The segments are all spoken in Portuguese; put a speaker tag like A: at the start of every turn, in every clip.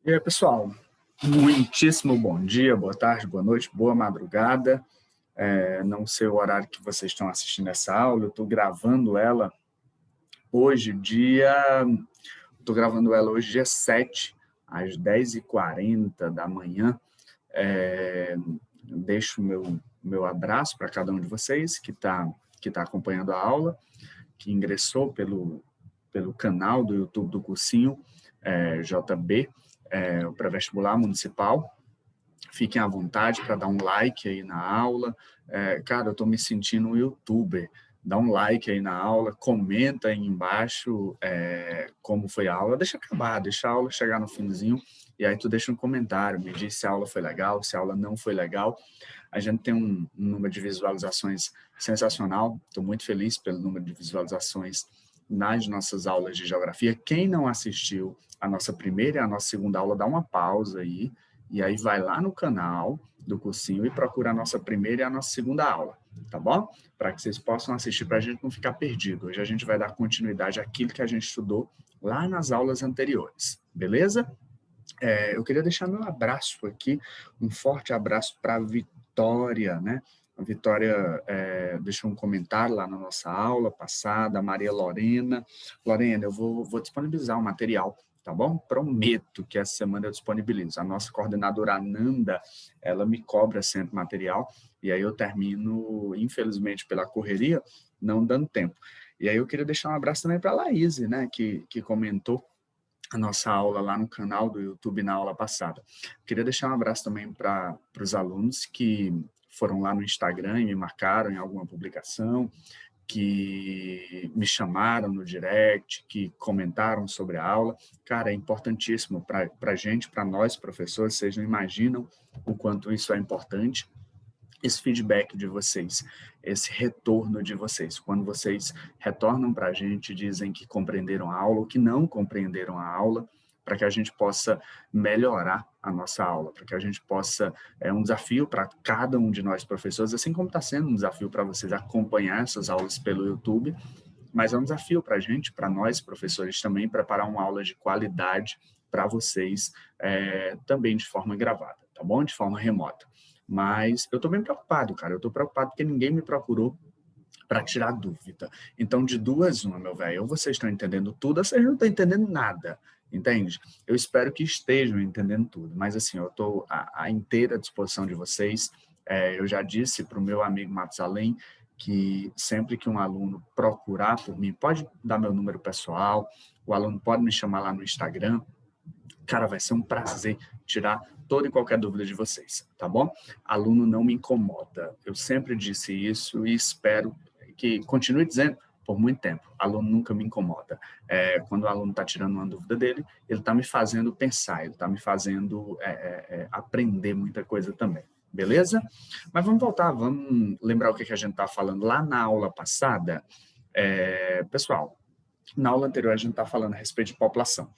A: E aí, pessoal, muitíssimo bom dia, boa tarde, boa noite, boa madrugada. Não sei o horário que vocês estão assistindo essa aula, eu estou gravando ela hoje, dia 7, às 10h40 da manhã. Deixo o meu abraço para cada um de vocês que tá acompanhando a aula, que ingressou pelo canal do YouTube do cursinho JB, o pré-vestibular municipal. Fiquem à vontade para dar um like aí na aula. Cara, eu estou me sentindo um youtuber. Dá um like aí na aula, comenta aí embaixo como foi a aula. Deixa acabar, deixa a aula chegar no finzinho e aí tu deixa um comentário, me diz se a aula foi legal, se a aula não foi legal. A gente tem um número de visualizações sensacional. Estou muito feliz pelo número de visualizações nas nossas aulas de geografia. Quem não assistiu a nossa primeira e a nossa segunda aula, dá uma pausa aí, e aí vai lá no canal do cursinho e procura a nossa primeira e a nossa segunda aula, tá bom? Para que vocês possam assistir, para a gente não ficar perdido. Hoje a gente vai dar continuidade àquilo que a gente estudou lá nas aulas anteriores, beleza? Eu queria deixar meu abraço aqui, um forte abraço para a Vitória, né? A Vitória deixou um comentário lá na nossa aula passada, a Maria Lorena. Lorena, eu vou disponibilizar o material, tá bom? Prometo que essa semana eu disponibilizo. A nossa coordenadora Ananda, ela me cobra sempre material, e aí eu termino, infelizmente, pela correria, não dando tempo. E aí eu queria deixar um abraço também para a Laís, né, que comentou a nossa aula lá no canal do YouTube na aula passada. Queria deixar um abraço também para os alunos que foram lá no Instagram e me marcaram em alguma publicação, que me chamaram no direct, que comentaram sobre a aula. Cara, é importantíssimo para a gente, para nós, professores, vocês não imaginam o quanto isso é importante, esse feedback de vocês, esse retorno de vocês. Quando vocês retornam para a gente, dizem que compreenderam a aula ou que não compreenderam a aula, para que a gente possa melhorar a nossa aula, para que a gente possa, um desafio para cada um de nós professores, assim como está sendo um desafio para vocês acompanhar essas aulas pelo YouTube, mas é um desafio para a gente, para nós professores também, preparar uma aula de qualidade para vocês, também de forma gravada, tá bom? De forma remota. Mas eu estou bem preocupado, cara. Eu estou preocupado porque ninguém me procurou para tirar dúvida. Então, de duas, uma, meu velho, ou vocês estão entendendo tudo, ou vocês não estão entendendo nada, entende? Eu espero que estejam entendendo tudo, mas assim, eu estou à inteira disposição de vocês. Eu já disse para o meu amigo Matusalém que sempre que um aluno procurar por mim, pode dar meu número pessoal, o aluno pode me chamar lá no Instagram. Cara, vai ser um prazer tirar toda e qualquer dúvida de vocês, tá bom? Aluno não me incomoda. Eu sempre disse isso e espero que continue dizendo por muito tempo. Aluno nunca me incomoda. Quando o aluno está tirando uma dúvida dele, ele está me fazendo pensar, ele está me fazendo aprender muita coisa também. Beleza? Mas vamos voltar, vamos lembrar o que a gente estava falando lá na aula passada. Pessoal, na aula anterior a gente está falando a respeito de população.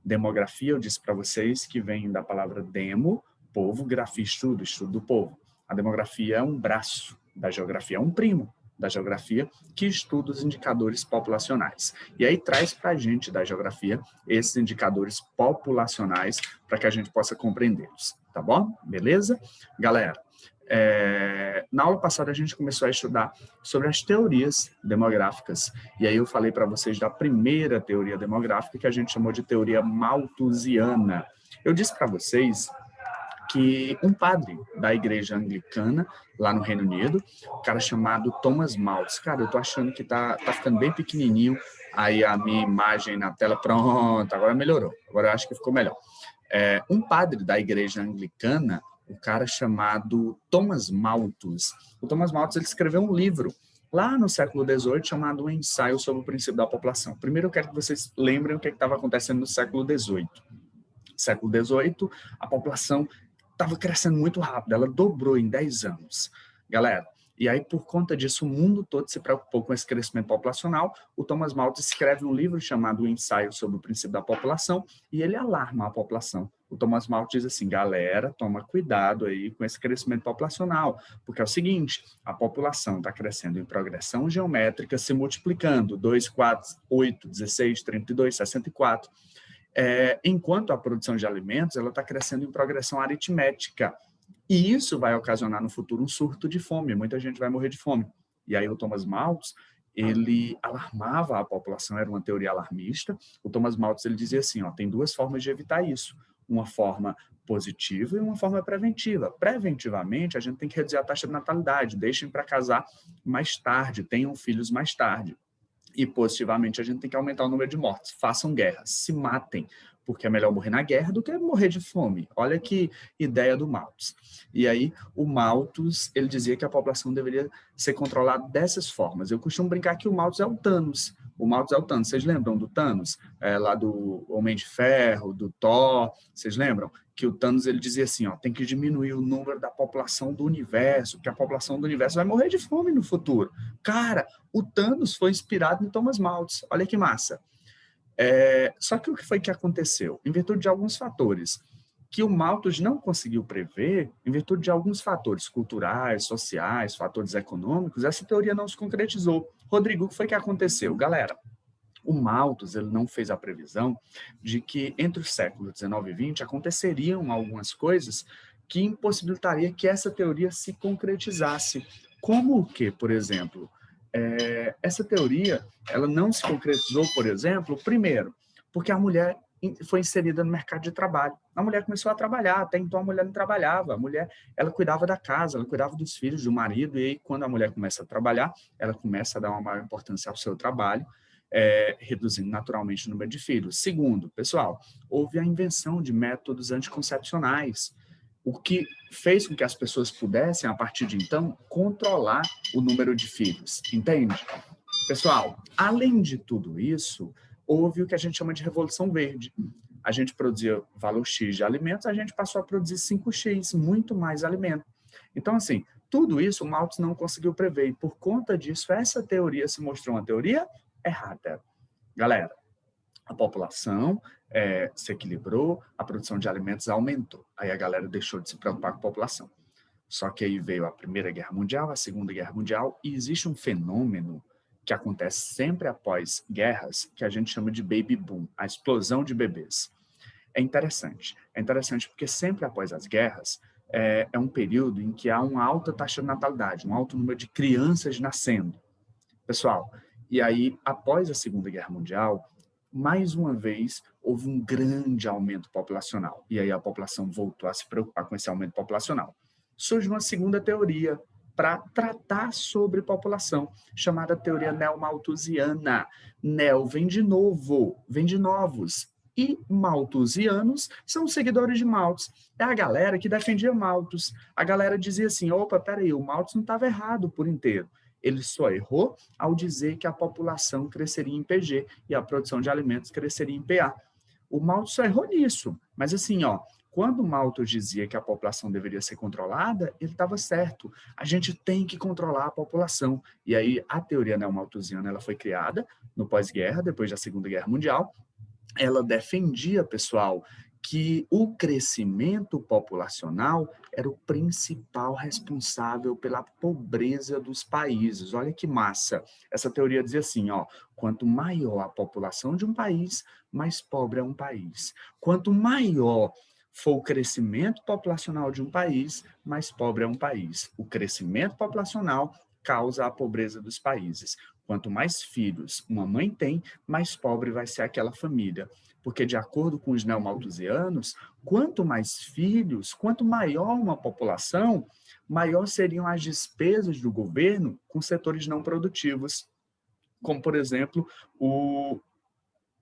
A: Demografia, eu disse para vocês que vem da palavra demo, povo, grafia, estudo, estudo do povo. A demografia é um braço da geografia, é um primo da geografia que estuda os indicadores populacionais. E aí traz para a gente da geografia esses indicadores populacionais para que a gente possa compreendê-los, tá bom? Beleza? Galera, na aula passada a gente começou a estudar sobre as teorias demográficas, e aí eu falei para vocês da primeira teoria demográfica, que a gente chamou de teoria malthusiana. Eu disse para vocês que um padre da igreja anglicana, lá no Reino Unido, um cara chamado Thomas Malthus, cara, eu tô achando que tá ficando bem pequenininho aí a minha imagem na tela, pronto, agora melhorou, agora eu acho que ficou melhor. Um padre da igreja anglicana, um cara chamado Thomas Malthus. O Thomas Malthus, ele escreveu um livro lá no século XVIII chamado Um Ensaio sobre o Princípio da População. Primeiro eu quero que vocês lembrem o que estava acontecendo no século XVIII. Século XVIII, a população estava crescendo muito rápido, ela dobrou em 10 anos. Galera, e aí, por conta disso, o mundo todo se preocupou com esse crescimento populacional. O Thomas Malthus escreve um livro chamado O Ensaio sobre o Princípio da População, e ele alarma a população. O Thomas Malthus diz assim, galera, toma cuidado aí com esse crescimento populacional, porque é o seguinte, a população está crescendo em progressão geométrica, se multiplicando, 2, 4, 8, 16, 32, 64. enquanto a produção de alimentos ela está crescendo em progressão aritmética. E isso vai ocasionar no futuro um surto de fome, muita gente vai morrer de fome. E aí o Thomas Malthus, ele alarmava a população, era uma teoria alarmista. O Thomas Malthus ele dizia assim, ó, tem duas formas de evitar isso, uma forma positiva e uma forma preventiva. Preventivamente, a gente tem que reduzir a taxa de natalidade, deixem para casar mais tarde, tenham filhos mais tarde. E positivamente, a gente tem que aumentar o número de mortes. Façam guerra, se matem, porque é melhor morrer na guerra do que morrer de fome. Olha que ideia do Malthus. E aí, o Malthus, ele dizia que a população deveria ser controlada dessas formas. Eu costumo brincar que o Malthus é o Thanos. O Malthus é o Thanos. Vocês lembram do Thanos? Lá do Homem de Ferro, do Thor? Vocês lembram? Que o Thanos ele dizia assim, ó, tem que diminuir o número da população do universo, porque a população do universo vai morrer de fome no futuro. Cara, o Thanos foi inspirado em Thomas Malthus. Olha que massa. Só que o que foi que aconteceu? Em virtude de alguns fatores que o Malthus não conseguiu prever, em virtude de alguns fatores culturais, sociais, fatores econômicos, essa teoria não se concretizou. Rodrigo, o que foi que aconteceu? Galera, o Malthus ele não fez a previsão de que entre os séculos 19 e 20 aconteceriam algumas coisas que impossibilitaria que essa teoria se concretizasse. Como o que, por exemplo? Essa teoria ela não se concretizou, por exemplo, primeiro, porque a mulher foi inserida no mercado de trabalho. A mulher começou a trabalhar, até então a mulher não trabalhava, a mulher ela cuidava da casa, ela cuidava dos filhos, do marido, e aí, quando a mulher começa a trabalhar, ela começa a dar uma maior importância ao seu trabalho, reduzindo naturalmente o número de filhos. Segundo, pessoal, houve a invenção de métodos anticoncepcionais, o que fez com que as pessoas pudessem, a partir de então, controlar o número de filhos, entende? Pessoal, além de tudo isso, houve o que a gente chama de Revolução Verde. A gente produzia valor X de alimentos, a gente passou a produzir 5X, muito mais alimento. Então, assim, tudo isso o Malthus não conseguiu prever, e por conta disso, essa teoria se mostrou uma teoria errada. Galera, a população se equilibrou, a produção de alimentos aumentou. Aí a galera deixou de se preocupar com a população. Só que aí veio a Primeira Guerra Mundial, a Segunda Guerra Mundial, e existe um fenômeno que acontece sempre após guerras, que a gente chama de baby boom, a explosão de bebês. É interessante porque sempre após as guerras, é um período em que há uma alta taxa de natalidade, um alto número de crianças nascendo. Pessoal, e aí, após a Segunda Guerra Mundial, mais uma vez, houve um grande aumento populacional. E aí a população voltou a se preocupar com esse aumento populacional. Surge uma segunda teoria para tratar sobre população, chamada teoria neomalthusiana. Neo vem de novo, vem de novos. E malthusianos são seguidores de Malthus. É a galera que defendia Malthus. A galera dizia assim, opa, peraí, o Malthus não estava errado por inteiro. Ele só errou ao dizer que a população cresceria em PG e a produção de alimentos cresceria em PA. O Malthus só errou nisso. Mas assim, ó, quando o Malthus dizia que a população deveria ser controlada, ele estava certo. A gente tem que controlar a população. E aí a teoria neomalthusiana ela foi criada no pós-guerra, depois da Segunda Guerra Mundial. Ela defendia, pessoal, que o crescimento populacional era o principal responsável pela pobreza dos países. Olha que massa. Essa teoria dizia assim, ó, quanto maior a população de um país, mais pobre é um país. Quanto maior for o crescimento populacional de um país, mais pobre é um país. O crescimento populacional causa a pobreza dos países. Quanto mais filhos uma mãe tem, mais pobre vai ser aquela família. Porque, de acordo com os neomalthusianos, quanto mais filhos, quanto maior uma população, maior seriam as despesas do governo com setores não produtivos, como, por exemplo,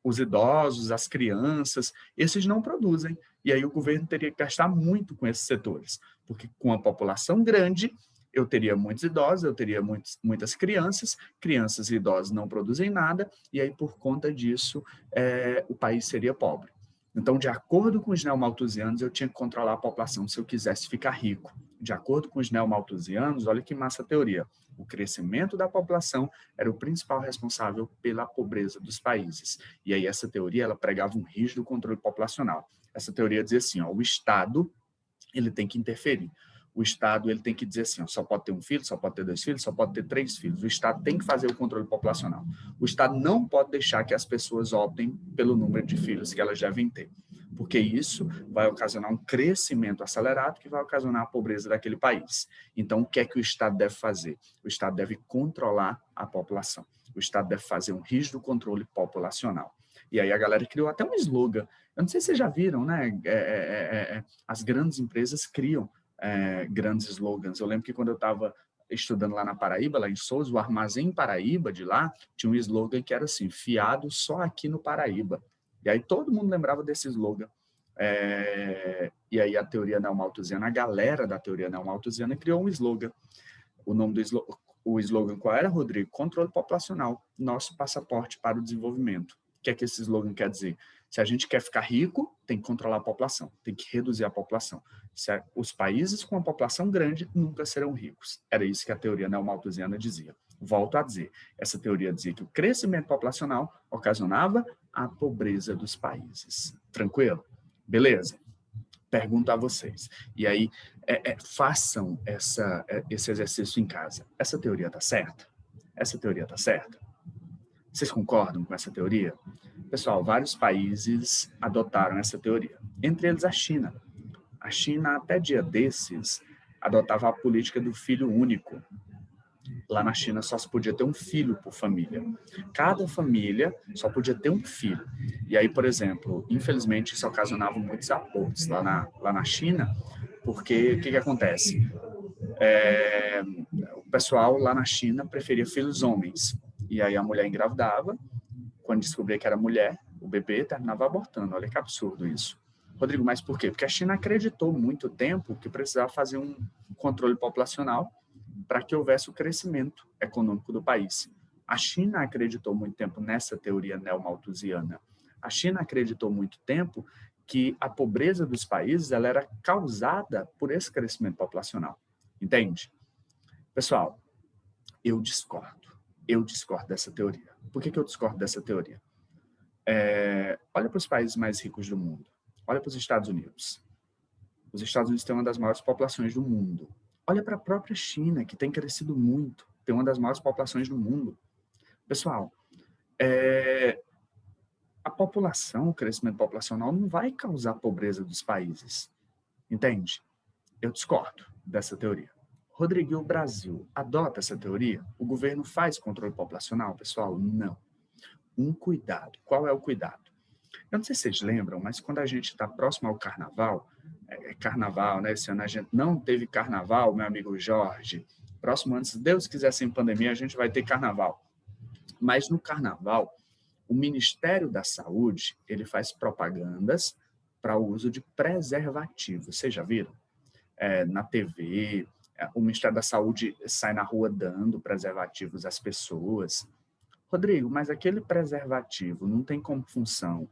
A: os idosos, as crianças, esses não produzem. E aí o governo teria que gastar muito com esses setores, porque com a população grande, eu teria muitos idosos, eu teria muitas crianças, crianças e idosos não produzem nada, e aí por conta disso o país seria pobre. Então, de acordo com os neomalthusianos, eu tinha que controlar a população se eu quisesse ficar rico. De acordo com os neomalthusianos, olha que massa a teoria, o crescimento da população era o principal responsável pela pobreza dos países. E aí essa teoria ela pregava um rígido controle populacional. Essa teoria dizia assim, ó, o Estado ele tem que interferir. O Estado ele tem que dizer assim, ó, só pode ter um filho, só pode ter 2 filhos, só pode ter 3 filhos. O Estado tem que fazer o controle populacional. O Estado não pode deixar que as pessoas optem pelo número de filhos que elas devem ter, porque isso vai ocasionar um crescimento acelerado que vai ocasionar a pobreza daquele país. Então, o que é que o Estado deve fazer? O Estado deve controlar a população. O Estado deve fazer um rígido controle populacional. E aí a galera criou até um slogan. Eu não sei se vocês já viram, né? As grandes empresas criam grandes slogans. Eu lembro que quando eu estava estudando lá na Paraíba, lá em Souza, o Armazém Paraíba de lá, tinha um slogan que era assim, fiado só aqui no Paraíba. E aí todo mundo lembrava desse slogan. E aí a teoria neomalthusiana, a galera da teoria neomalthusiana criou um slogan. O nome do slogan qual era, Rodrigo? Controle populacional, nosso passaporte para o desenvolvimento. O que é que esse slogan quer dizer? Se a gente quer ficar rico, tem que controlar a população, tem que reduzir a população. Os países com a população grande nunca serão ricos. Era isso que a teoria neomalthusiana dizia. Volto a dizer, essa teoria dizia que o crescimento populacional ocasionava a pobreza dos países. Tranquilo? Beleza? Pergunto a vocês. E aí, façam esse exercício em casa. Essa teoria está certa? Essa teoria está certa? Vocês concordam com essa teoria? Pessoal, vários países adotaram essa teoria, entre eles a China. A China, até dia desses, adotava a política do filho único. Lá na China só se podia ter um filho por família. Cada família só podia ter um filho. E aí, por exemplo, infelizmente isso ocasionava muitos abortos lá na China, porque o que acontece? O pessoal lá na China preferia filhos homens. E aí a mulher engravidava, quando descobria que era mulher, o bebê terminava abortando. Olha que absurdo isso. Rodrigo, mas por quê? Porque a China acreditou muito tempo que precisava fazer um controle populacional para que houvesse o crescimento econômico do país. A China acreditou muito tempo nessa teoria neomalthusiana. A China acreditou muito tempo que a pobreza dos países ela era causada por esse crescimento populacional. Entende? Pessoal, eu discordo. Eu discordo dessa teoria. Por que eu discordo dessa teoria? Olha para os países mais ricos do mundo. Olha para os Estados Unidos. Os Estados Unidos têm uma das maiores populações do mundo. Olha para a própria China, que tem crescido muito. Tem uma das maiores populações do mundo. Pessoal, a população, o crescimento populacional não vai causar pobreza dos países. Entende? Eu discordo dessa teoria. Rodrigo, e o Brasil adota essa teoria? O governo faz controle populacional, pessoal? Não. Um cuidado. Qual é o cuidado? Eu não sei se vocês lembram, mas quando a gente está próximo ao carnaval, carnaval, né? Esse ano a gente não teve carnaval, meu amigo Jorge. Próximo ano, se Deus quiser, sem pandemia, a gente vai ter carnaval. Mas no carnaval, o Ministério da Saúde, ele faz propagandas para o uso de preservativos. Vocês já viram? Na TV, o Ministério da Saúde sai na rua dando preservativos às pessoas. Rodrigo, mas aquele preservativo não tem como função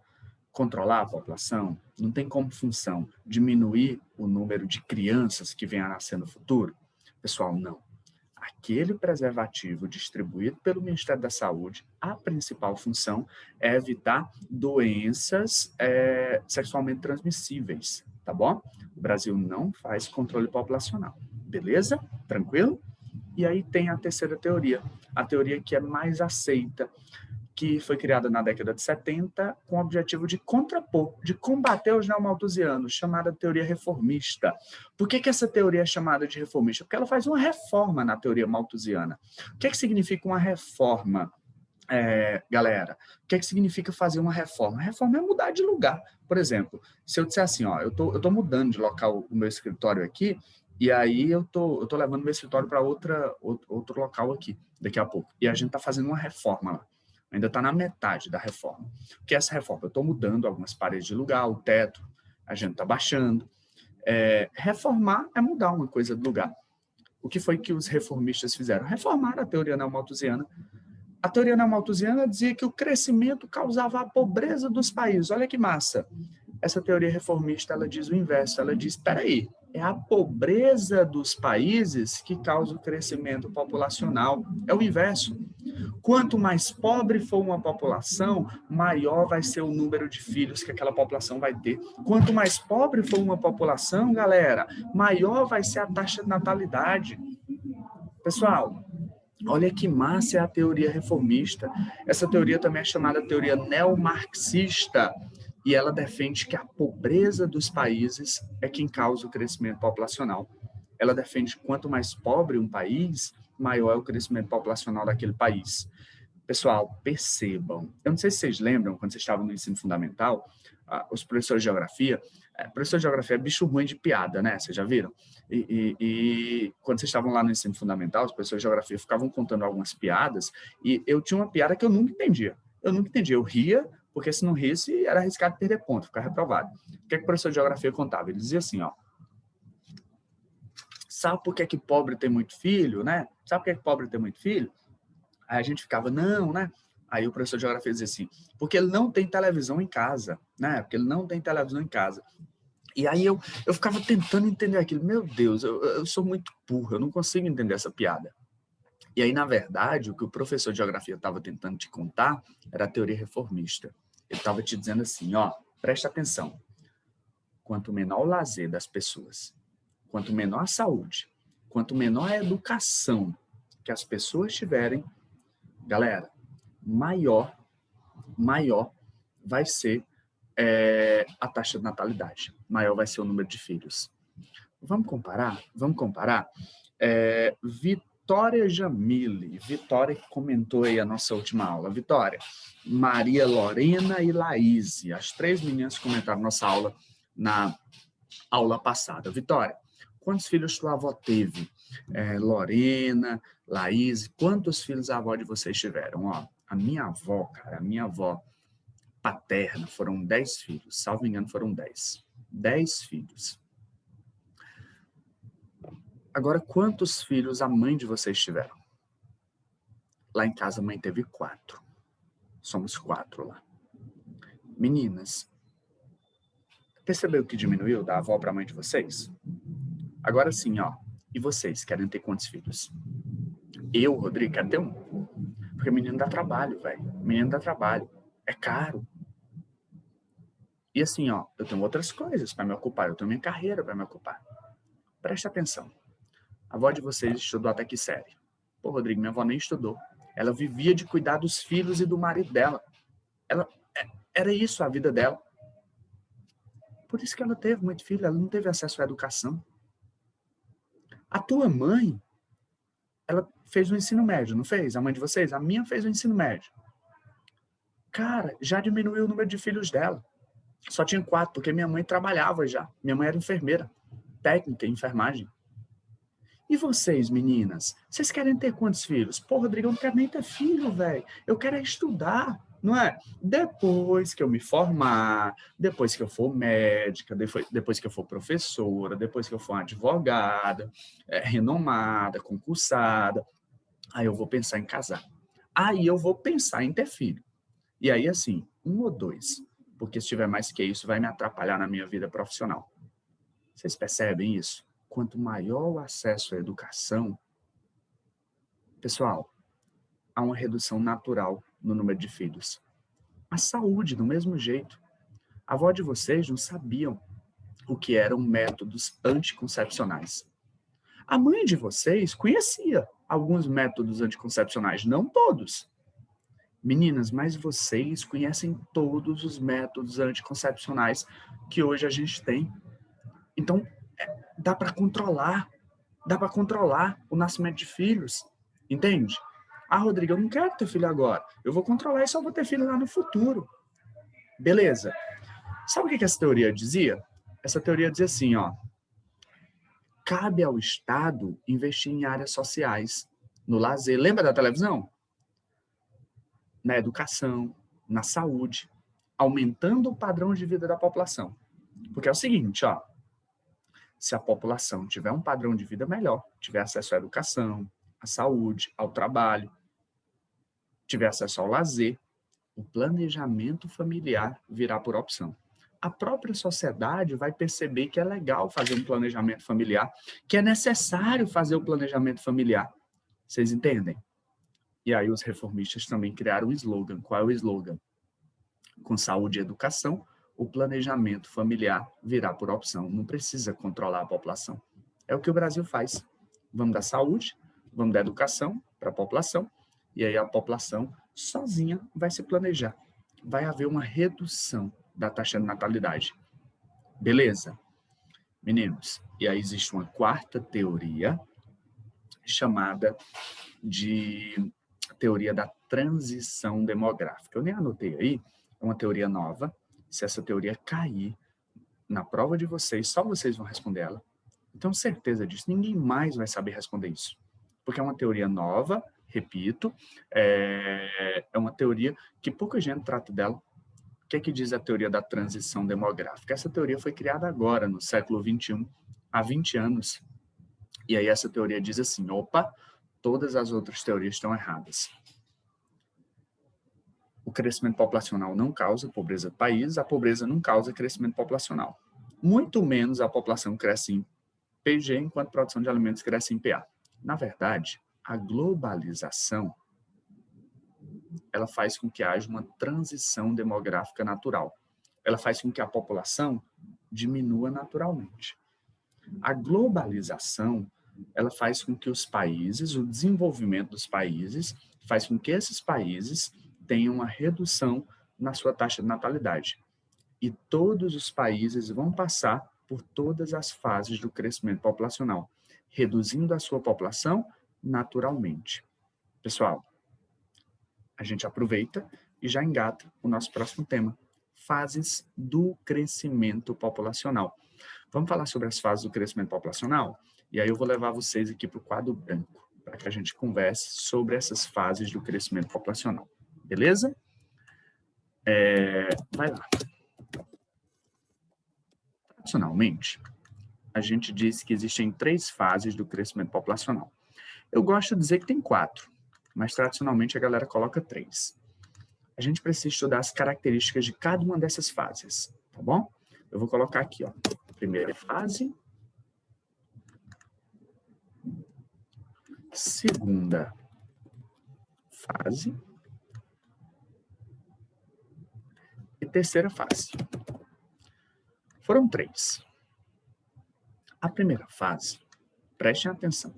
A: controlar a população? Não tem como função diminuir o número de crianças que venham a nascer no futuro? Pessoal, não. Aquele preservativo distribuído pelo Ministério da Saúde, a principal função é evitar doenças sexualmente transmissíveis, tá bom? O Brasil não faz controle populacional, beleza? Tranquilo? E aí tem a terceira teoria, a teoria que é mais aceita, que foi criada na década de 70 com o objetivo de contrapor, de combater os neomalthusianos, chamada teoria reformista. Por que essa teoria é chamada de reformista? Porque ela faz uma reforma na teoria malthusiana. O que significa uma reforma, galera? O que significa fazer uma reforma? Reforma é mudar de lugar. Por exemplo, se eu disser assim, ó, eu tô mudando de local o meu escritório aqui, e aí eu tô levando meu escritório para outro local aqui, daqui a pouco. E a gente está fazendo uma reforma lá. Ainda está na metade da reforma. O que é essa reforma? Eu estou mudando algumas paredes de lugar, o teto, a gente está baixando. Reformar é mudar uma coisa do lugar. O que foi que os reformistas fizeram? Reformaram a teoria neomalthusiana. A teoria neomalthusiana dizia que o crescimento causava a pobreza dos países. Olha que massa. Essa teoria reformista, ela diz o inverso. Ela diz, espera aí, é a pobreza dos países que causa o crescimento populacional. É o inverso. Quanto mais pobre for uma população, maior vai ser o número de filhos que aquela população vai ter. Quanto mais pobre for uma população, galera, maior vai ser a taxa de natalidade. Pessoal, olha que massa é a teoria reformista. Essa teoria também é chamada teoria neomarxista, e ela defende que a pobreza dos países é quem causa o crescimento populacional. Ela defende que quanto mais pobre um país, maior é o crescimento populacional daquele país. Pessoal, percebam. Eu não sei se vocês lembram, quando vocês estavam no ensino fundamental, os professores de geografia, professor de geografia é bicho ruim de piada, né? Vocês já viram? E quando vocês estavam lá no ensino fundamental, os professores de geografia ficavam contando algumas piadas, e eu tinha uma piada que eu nunca entendia. Eu ria, porque se não risse, era arriscado perder ponto, ficar reprovado. O que o professor de geografia contava? Ele dizia assim, ó, sabe por que pobre tem muito filho, né? Sabe por que pobre tem muito filho? Aí a gente ficava, não, né? Aí o professor de geografia dizia assim, porque ele não tem televisão em casa, né? Porque ele não tem televisão em casa. E aí eu ficava tentando entender aquilo. Meu Deus, eu sou muito burro, eu não consigo entender essa piada. E aí, na verdade, o que o professor de geografia estava tentando te contar era a teoria reformista. Ele estava te dizendo assim, ó, presta atenção. Quanto menor o lazer das pessoas, quanto menor a saúde, quanto menor a educação que as pessoas tiverem, galera, maior vai ser a taxa de natalidade, maior vai ser o número de filhos. Vamos comparar? Vitória Jamile, Vitória que comentou aí a nossa última aula. Vitória, Maria Lorena e Laís, as 3 meninas comentaram nossa aula na aula passada. Vitória, quantos filhos tua avó teve? Lorena, Laís, quantos filhos a avó de vocês tiveram? Ó, a minha avó paterna foram 10 filhos, salvo engano foram 10. 10 filhos. Agora, quantos filhos a mãe de vocês tiveram? Lá em casa a mãe teve 4. Somos 4 lá. Meninas, percebeu que diminuiu da avó para a mãe de vocês? Agora sim, ó. E vocês, querem ter quantos filhos? Eu, Rodrigo, quero ter 1. Porque menino dá trabalho, velho. Menino dá trabalho. É caro. E assim, ó, eu tenho outras coisas para me ocupar. Eu tenho minha carreira para me ocupar. Preste atenção. A avó de vocês estudou até que série? Pô, Rodrigo, minha avó nem estudou. Ela vivia de cuidar dos filhos e do marido dela. Era isso a vida dela. Por isso que ela teve muito filho, ela não teve acesso à educação. A tua mãe, ela fez o ensino médio, não fez? A mãe de vocês? A minha fez o ensino médio. Cara, já diminuiu o número de filhos dela. Só tinha 4, porque minha mãe trabalhava já. Minha mãe era enfermeira, técnica em enfermagem. E vocês, meninas? Vocês querem ter quantos filhos? Pô, Rodrigo, eu não quero nem ter filho, velho. Eu quero estudar, não é? Depois que eu me formar, depois que eu for médica, depois que eu for professora, depois que eu for uma advogada, renomada, concursada, aí eu vou pensar em casar. Aí eu vou pensar em ter filho. E aí, assim, 1 ou 2. Porque se tiver mais que isso, vai me atrapalhar na minha vida profissional. Vocês percebem isso? Quanto maior o acesso à educação, pessoal, há uma redução natural no número de filhos. A saúde, do mesmo jeito. A avó de vocês não sabiam o que eram métodos anticoncepcionais. A mãe de vocês conhecia alguns métodos anticoncepcionais, não todos. Meninas, mas vocês conhecem todos os métodos anticoncepcionais que hoje a gente tem. Então, dá para controlar o nascimento de filhos, entende? Ah, Rodrigo, eu não quero ter filho agora, eu vou controlar e só vou ter filho lá no futuro. Beleza. Sabe o que essa teoria dizia? Essa teoria dizia assim, ó, cabe ao Estado investir em áreas sociais, no lazer. Lembra da televisão? Na educação, na saúde, aumentando o padrão de vida da população. Porque é o seguinte, ó, se a população tiver um padrão de vida melhor, tiver acesso à educação, à saúde, ao trabalho, tiver acesso ao lazer, o planejamento familiar virá por opção. A própria sociedade vai perceber que é legal fazer um planejamento familiar, que é necessário fazer o planejamento familiar. Vocês entendem? E aí os reformistas também criaram o slogan. Qual é o slogan? Com saúde e educação, o planejamento familiar virá por opção. Não precisa controlar a população. É o que o Brasil faz. Vamos dar saúde, vamos dar educação para a população, e aí a população sozinha vai se planejar. Vai haver uma redução da taxa de natalidade. Beleza? Meninos, e aí existe uma quarta teoria, chamada de teoria da transição demográfica. Eu nem anotei aí, é uma teoria nova. Se essa teoria cair na prova de vocês, só vocês vão responder ela. Eu tenho certeza disso, ninguém mais vai saber responder isso. Porque é uma teoria nova, repito, é uma teoria que pouca gente trata dela. O que é que diz a teoria da transição demográfica? Essa teoria foi criada agora, no século XXI, há 20 anos. E aí essa teoria diz assim, opa, todas as outras teorias estão erradas. O crescimento populacional não causa pobreza do país, a pobreza não causa crescimento populacional. Muito menos a população cresce em PG, enquanto a produção de alimentos cresce em PA. Na verdade, a globalização, ela faz com que haja uma transição demográfica natural. Ela faz com que a população diminua naturalmente. A globalização, ela faz com que os países, o desenvolvimento dos países, faz com que esses países tenham uma redução na sua taxa de natalidade. E todos os países vão passar por todas as fases do crescimento populacional, reduzindo a sua população naturalmente. Pessoal, a gente aproveita e já engata o nosso próximo tema, fases do crescimento populacional. Vamos falar sobre as fases do crescimento populacional? E aí eu vou levar vocês aqui para o quadro branco, para que a gente converse sobre essas fases do crescimento populacional. Beleza? Vai lá. Tradicionalmente, a gente diz que existem 3 fases do crescimento populacional. Eu gosto de dizer que tem 4, mas tradicionalmente a galera coloca 3. A gente precisa estudar as características de cada uma dessas fases, tá bom? Eu vou colocar aqui, ó, primeira fase, segunda fase e terceira fase. Foram 3. A primeira fase, prestem atenção,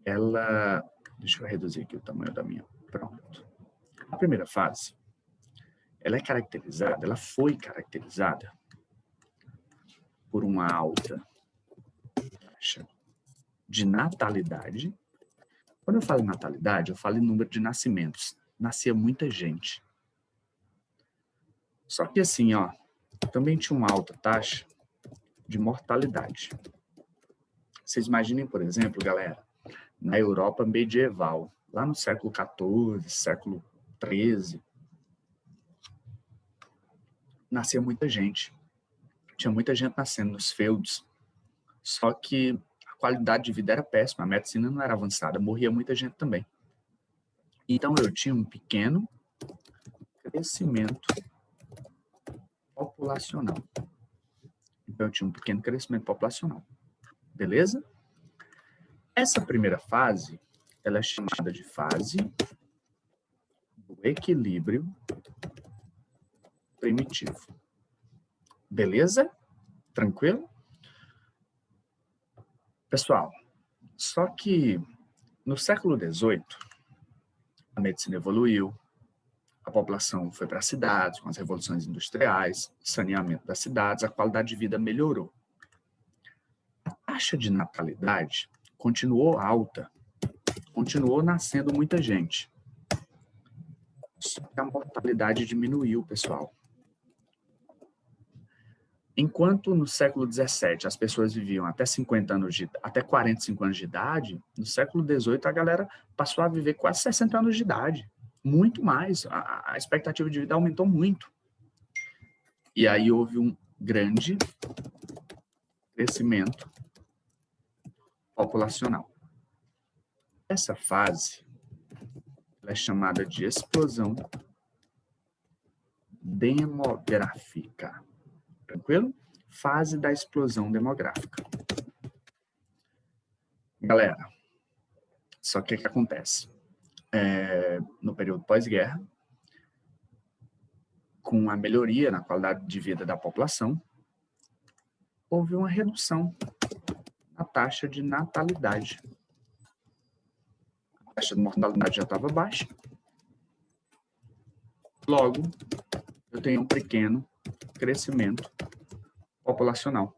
A: ela... Deixa eu reduzir aqui o tamanho da minha. Pronto. A primeira fase, ela foi caracterizada por uma alta taxa de natalidade. Quando eu falo em natalidade, eu falo em número de nascimentos. Nascia muita gente. Só que assim, ó, também tinha uma alta taxa de mortalidade. Vocês imaginem, por exemplo, galera, na Europa medieval, lá no século XIV, século XIII, nascia muita gente. Tinha muita gente nascendo nos feudos. Só que a qualidade de vida era péssima, a medicina não era avançada, morria muita gente também. Então eu tinha um pequeno crescimento populacional. Então eu tinha um pequeno crescimento populacional. Beleza? Essa primeira fase, ela é chamada de fase do equilíbrio primitivo. Beleza? Tranquilo? Pessoal, só que no século XVIII, a medicina evoluiu, a população foi para as cidades, com as revoluções industriais, saneamento das cidades, a qualidade de vida melhorou. A taxa de natalidade continuou alta, continuou nascendo muita gente. Só que a mortalidade diminuiu, pessoal. Enquanto no século XVII as pessoas viviam até 45 anos de idade, no século XVIII a galera passou a viver quase 60 anos de idade. Muito mais. A expectativa de vida aumentou muito. E aí houve um grande crescimento populacional. Essa fase é chamada de explosão demográfica. Tranquilo? Fase da explosão demográfica. Galera, só que o que acontece? no período pós-guerra, com a melhoria na qualidade de vida da população, houve uma redução na taxa de natalidade. A taxa de mortalidade já estava baixa. Logo, eu tenho um pequeno crescimento populacional.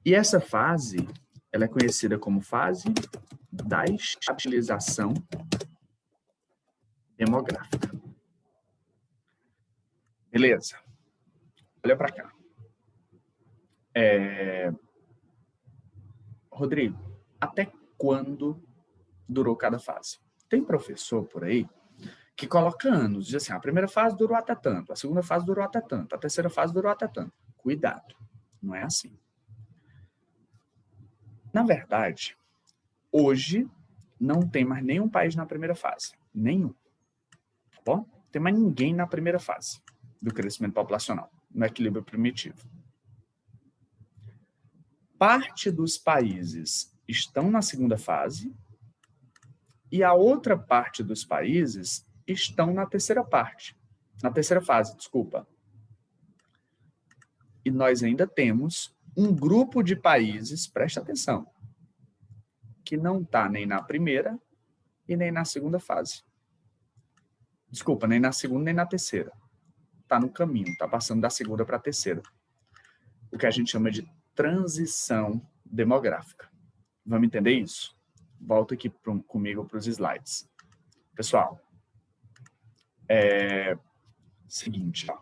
A: E essa fase, ela é conhecida como fase da estabilização demográfica. Beleza. Olha para cá. Rodrigo, até quando durou cada fase? Tem professor por aí que coloca anos, diz assim, a primeira fase durou até tanto, a segunda fase durou até tanto, a terceira fase durou até tanto. Cuidado, não é assim. Na verdade, hoje não tem mais nenhum país na primeira fase. Nenhum. Tá bom? Não tem mais ninguém na primeira fase do crescimento populacional, no equilíbrio primitivo. Parte dos países estão na segunda fase e a outra parte dos países estão na terceira fase, desculpa. E nós ainda temos um grupo de países, presta atenção, que não está nem na primeira e nem na segunda fase. Desculpa, nem na segunda nem na terceira. Está no caminho, está passando da segunda para a terceira. O que a gente chama de transição demográfica. Vamos entender isso? Volta aqui comigo para os slides. Pessoal, seguinte, ó.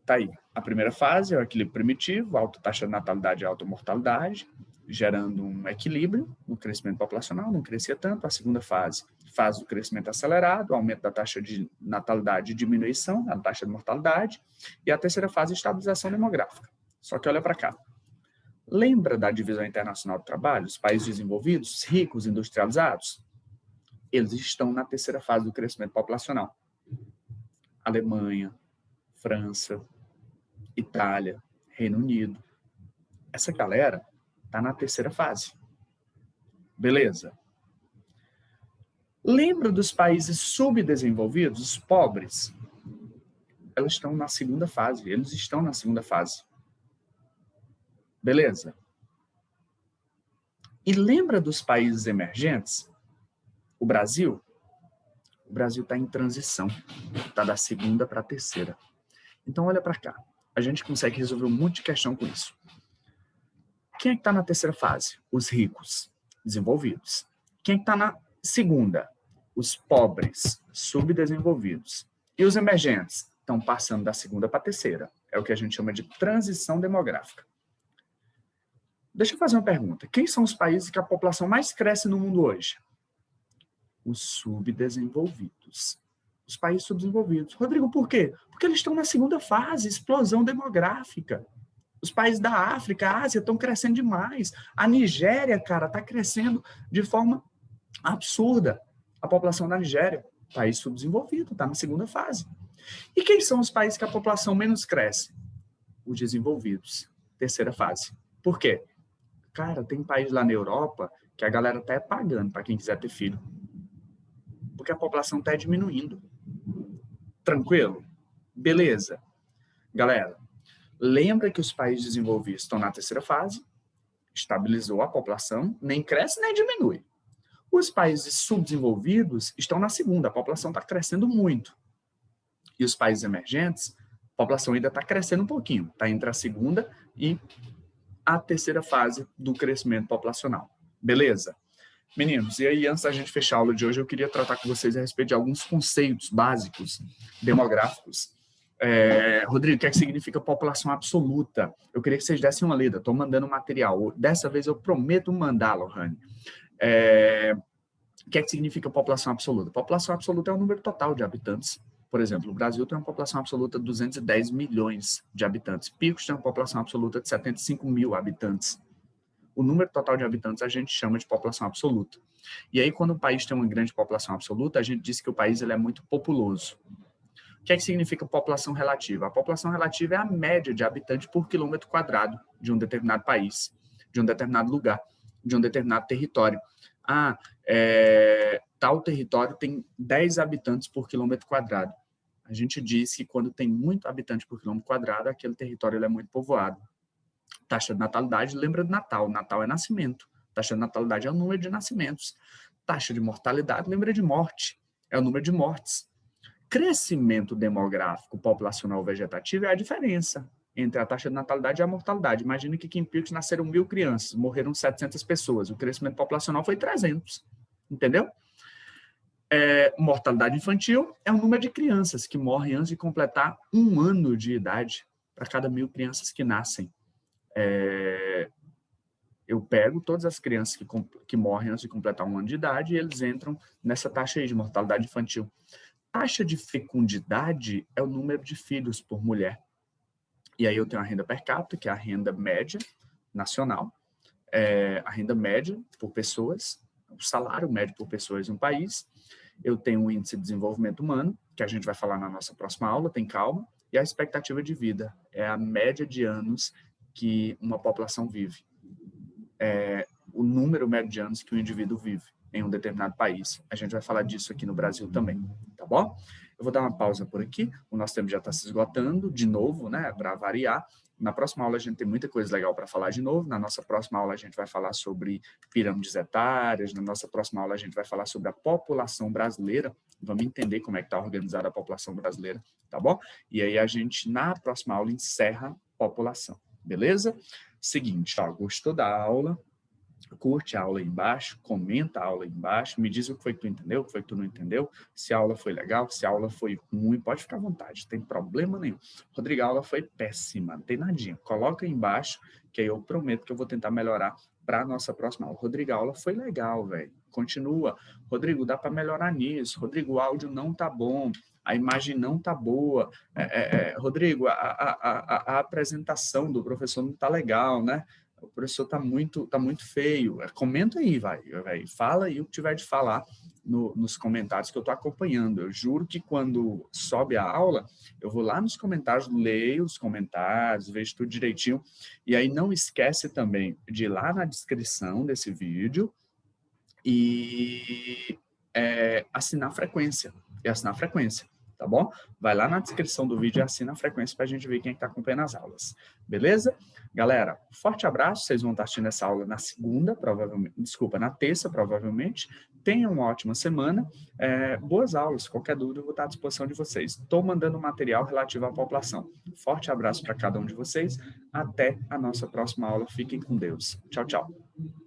A: Tá aí. A primeira fase é o equilíbrio primitivo, alta taxa de natalidade e alta mortalidade, gerando um equilíbrio no crescimento populacional, não crescia tanto. A segunda fase do crescimento acelerado, aumento da taxa de natalidade e diminuição da taxa de mortalidade. E a terceira fase, estabilização demográfica. Só que olha para cá. Lembra da divisão internacional do trabalho? Os países desenvolvidos, ricos, industrializados? Eles estão na terceira fase do crescimento populacional. Alemanha, França, Itália, Reino Unido. Essa galera está na terceira fase. Beleza? Lembra dos países subdesenvolvidos, os pobres? Eles estão na segunda fase. Beleza? E lembra dos países emergentes? O Brasil está em transição. Está da segunda para a terceira. Então, olha para cá. A gente consegue resolver um monte de questão com isso. Quem é que está na terceira fase? Os ricos, desenvolvidos. Quem é que está na segunda? Os pobres, subdesenvolvidos. E os emergentes estão passando da segunda para a terceira. É o que a gente chama de transição demográfica. Deixa eu fazer uma pergunta. Quem são os países que a população mais cresce no mundo hoje? Os subdesenvolvidos. Os países subdesenvolvidos. Rodrigo, por quê? Porque eles estão na segunda fase, explosão demográfica. Os países da África, Ásia estão crescendo demais. A Nigéria, cara, está crescendo de forma absurda. A população da Nigéria, país subdesenvolvido, está na segunda fase. E quem são os países que a população menos cresce? Os desenvolvidos, terceira fase. Por quê? Cara, tem país lá na Europa que a galera está pagando para quem quiser ter filho. Porque a população está diminuindo. Tranquilo? Beleza. Galera, lembra que os países desenvolvidos estão na terceira fase, estabilizou a população, nem cresce nem diminui. Os países subdesenvolvidos estão na segunda, a população está crescendo muito. E os países emergentes, a população ainda está crescendo um pouquinho, está entre a segunda e a terceira fase do crescimento populacional. Beleza? Meninos, e aí antes da gente fechar a aula de hoje, eu queria tratar com vocês a respeito de alguns conceitos básicos demográficos. Rodrigo, o que é que significa população absoluta? Eu queria que vocês dessem uma lida, estou mandando material. Dessa vez eu prometo mandar, Lohane. O que é que significa população absoluta? População absoluta é o número total de habitantes. Por exemplo, o Brasil tem uma população absoluta de 210 milhões de habitantes. Picos tem uma população absoluta de 75 mil habitantes. O número total de habitantes a gente chama de população absoluta. E aí, quando o país tem uma grande população absoluta, a gente diz que o país ele é muito populoso. O que é que significa população relativa? A população relativa é a média de habitantes por quilômetro quadrado de um determinado país, de um determinado lugar, de um determinado território. Tal território tem 10 habitantes por quilômetro quadrado. A gente diz que quando tem muito habitante por quilômetro quadrado, aquele território é muito povoado. Taxa de natalidade lembra de Natal. Natal é nascimento. Taxa de natalidade é o número de nascimentos. Taxa de mortalidade lembra de morte. É o número de mortes. Crescimento demográfico, populacional, vegetativo é a diferença entre a taxa de natalidade e a mortalidade. Imagina que aqui em Pilch nasceram 1.000 crianças, morreram 700 pessoas. O crescimento populacional foi 300. Entendeu? Mortalidade infantil é o número de crianças que morrem antes de completar 1 ano de idade para cada 1.000 crianças que nascem. Eu pego todas as crianças que morrem antes de completar 1 ano de idade e eles entram nessa taxa aí de mortalidade infantil. Taxa de fecundidade é o número de filhos por mulher. E aí eu tenho a renda per capita, que é a renda média nacional, a renda média por pessoas, o salário médio por pessoas em um país. Eu tenho o índice de desenvolvimento humano, que a gente vai falar na nossa próxima aula, tem calma, e a expectativa de vida, é a média de anos que uma população vive. O número médio de anos que o indivíduo vive em um determinado país. A gente vai falar disso aqui no Brasil também, tá bom? Eu vou dar uma pausa por aqui, o nosso tempo já está se esgotando, de novo, né, para variar. Na próxima aula a gente tem muita coisa legal para falar de novo, na nossa próxima aula a gente vai falar sobre pirâmides etárias, na nossa próxima aula a gente vai falar sobre a população brasileira, vamos entender como é que está organizada a população brasileira, tá bom? E aí a gente, na próxima aula, encerra a população, beleza? Seguinte, ó, gostou da aula? Curte a aula aí embaixo, comenta a aula aí embaixo, me diz o que foi que tu entendeu, o que foi que tu não entendeu, se a aula foi legal, se a aula foi ruim, pode ficar à vontade, não tem problema nenhum. Rodrigo, a aula foi péssima, não tem nadinha. Coloca aí embaixo, que aí eu prometo que eu vou tentar melhorar para a nossa próxima aula. Rodrigo, a aula foi legal, velho. Continua. Rodrigo, dá para melhorar nisso. Rodrigo, o áudio não tá bom, a imagem não tá boa. Rodrigo, a apresentação do professor não tá legal, né? O professor tá muito feio. Comenta aí, vai. Fala aí o que tiver de falar nos comentários que eu estou acompanhando. Eu juro que quando sobe a aula, eu vou lá nos comentários, leio os comentários, vejo tudo direitinho. E aí não esquece também de ir lá na descrição desse vídeo e assinar a frequência. Tá bom? Vai lá na descrição do vídeo e assina a frequência para a gente ver quem está acompanhando as aulas. Beleza? Galera, forte abraço. Vocês vão estar assistindo essa aula na segunda, provavelmente. Desculpa, na terça, provavelmente. Tenham uma ótima semana. Boas aulas. Qualquer dúvida, eu vou estar à disposição de vocês. Estou mandando material relativo à população. Forte abraço para cada um de vocês. Até a nossa próxima aula. Fiquem com Deus. Tchau, tchau.